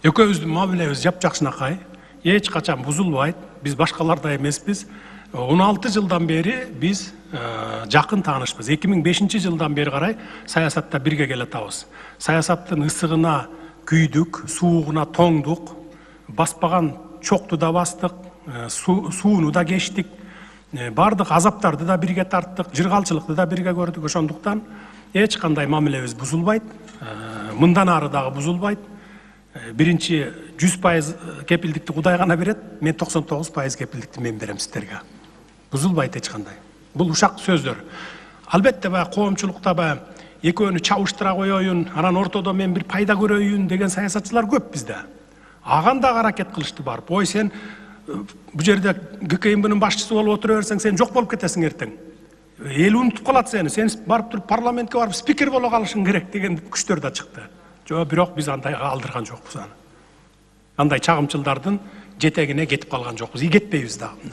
Экөөбүздүн мамилебиз жапжакшынакай, эч качан бузулбайт. Биз башкалардай эмеспиз. 16 жылдан бери биз жакын таанышпыз. 2005 жылдан бери карай саясатта бирге келатабыз. Саясаттын ысыгына күйдүк, суугуна тоңдук, баспаган чокту да бастык, сууну да кечтик, бардык азаптарды да бирге тарттык, жыргалчылыкты да бирге көрдүк. Ошондуктан эч кандай мамилебиз бузулбайт, мындан ары дагы бузулбайт. Биринчи 100% кепилдикти Кудай гана берет, мен 99% кепилдикти мен берем сиздерге. Бузулбайт эч кандай. Бул ушак сөздөр. Албетте баягы коомчулукта баягы экөөнү чабыштыра коеюн, анан ортодо мен бир пайда көрөйүн деген саясатчылар көп бизде. Аган да аракет кылышты барып. Ой, сен бу жерде ГКМБнын башчысы болуп отура берсең, сен жок болуп кетесиң эртең. Эл унутуп калат сени. Сен барып туруп парламентке барып спикер боло калышың керек деген күчтөр да чыкты. Жок, бирок биз андай алдырган жокпуз аны. Андай чагымчылдардын жетегине кетип калган жокпуз. Кетпейбиз да.